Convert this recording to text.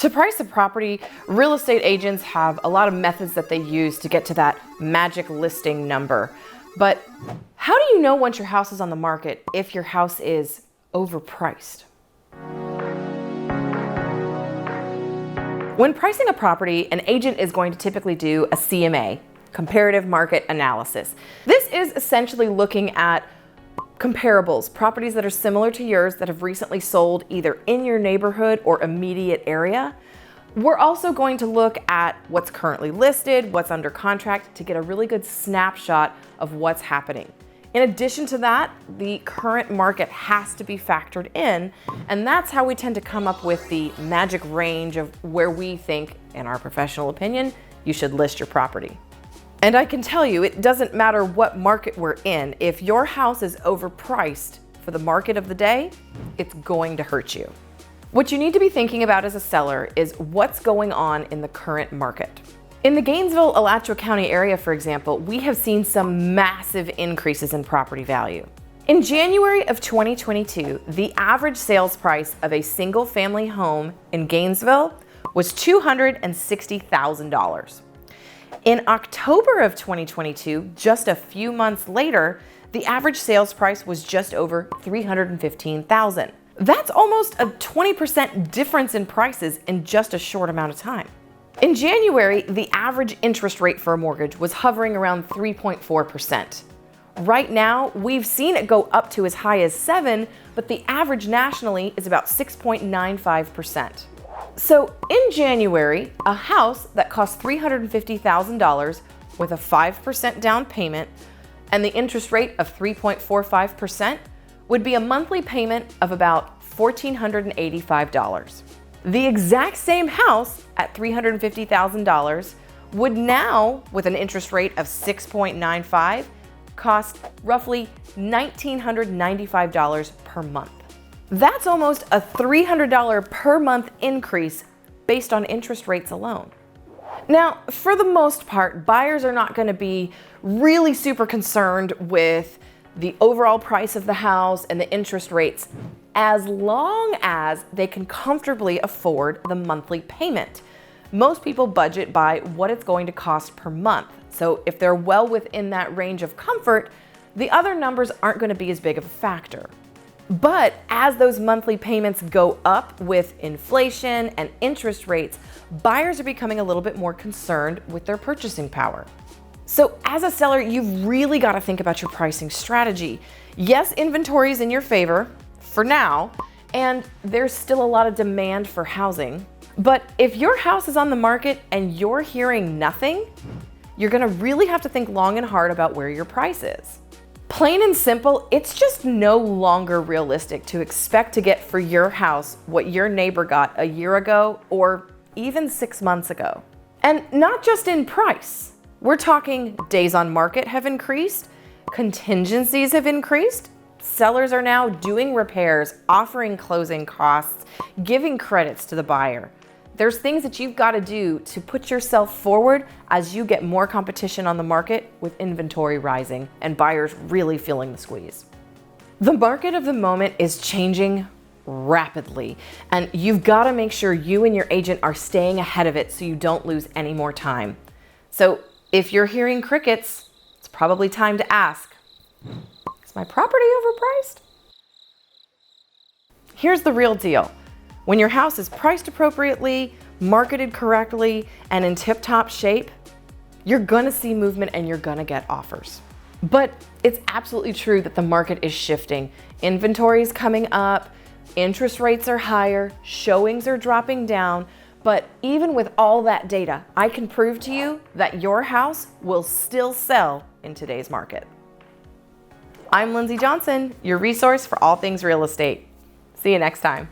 To price a property, real estate agents have a lot of methods that they use to get to that magic listing number. But how do you know once your house is on the market if your house is overpriced? When pricing a property, an agent is going to typically do a CMA, comparative market analysis. This is essentially looking at comparables, properties that are similar to yours that have recently sold either in your neighborhood or immediate area. We're also going to look at what's currently listed, what's under contract, to get a really good snapshot of what's happening. In addition to that, the current market has to be factored in, and that's how we tend to come up with the magic range of where we think, in our professional opinion, you should list your property. And I can tell you, it doesn't matter what market we're in, if your house is overpriced for the market of the day, it's going to hurt you. What you need to be thinking about as a seller is what's going on in the current market. In the Gainesville, Alachua County area, for example, we have seen some massive increases in property value. In January of 2022, the average sales price of a single family home in Gainesville was $260,000. In October of 2022, just a few months later, the average sales price was just over $315,000. That's almost a 20% difference in prices in just a short amount of time. In January, the average interest rate for a mortgage was hovering around 3.4%. Right now, we've seen it go up to as high as 7%, but the average nationally is about 6.95%. So in January, a house that cost $350,000 with a 5% down payment and the interest rate of 3.45% would be a monthly payment of about $1,485. The exact same house at $350,000 would now, with an interest rate of 6.95, cost roughly $1,995 per month. That's almost a $300 per month increase based on interest rates alone. Now, for the most part, buyers are not going to be really super concerned with the overall price of the house and the interest rates, as long as they can comfortably afford the monthly payment. Most people budget by what it's going to cost per month. So if they're well within that range of comfort, the other numbers aren't going to be as big of a factor. But as those monthly payments go up with inflation and interest rates, buyers are becoming a little bit more concerned with their purchasing power. So as a seller, you've really got to think about your pricing strategy. Yes, inventory is in your favor for now, and there's still a lot of demand for housing. But if your house is on the market and you're hearing nothing, you're going to really have to think long and hard about where your price is. Plain and simple, it's just no longer realistic to expect to get for your house what your neighbor got a year ago or even 6 months ago. And not just in price. We're talking days on market have increased, contingencies have increased, sellers are now doing repairs, offering closing costs, giving credits to the buyer. There's things that you've got to do to put yourself forward as you get more competition on the market with inventory rising and buyers really feeling the squeeze. The market of the moment is changing rapidly, and you've got to make sure you and your agent are staying ahead of it so you don't lose any more time. So if you're hearing crickets, it's probably time to ask, is my property overpriced? Here's the real deal. When your house is priced appropriately, marketed correctly, and in tip-top shape, you're gonna see movement and you're gonna get offers. But it's absolutely true that the market is shifting. Inventory is coming up, interest rates are higher, showings are dropping down, but even with all that data, I can prove to you that your house will still sell in today's market. I'm Lindsey Johnson, your resource for all things real estate. See you next time.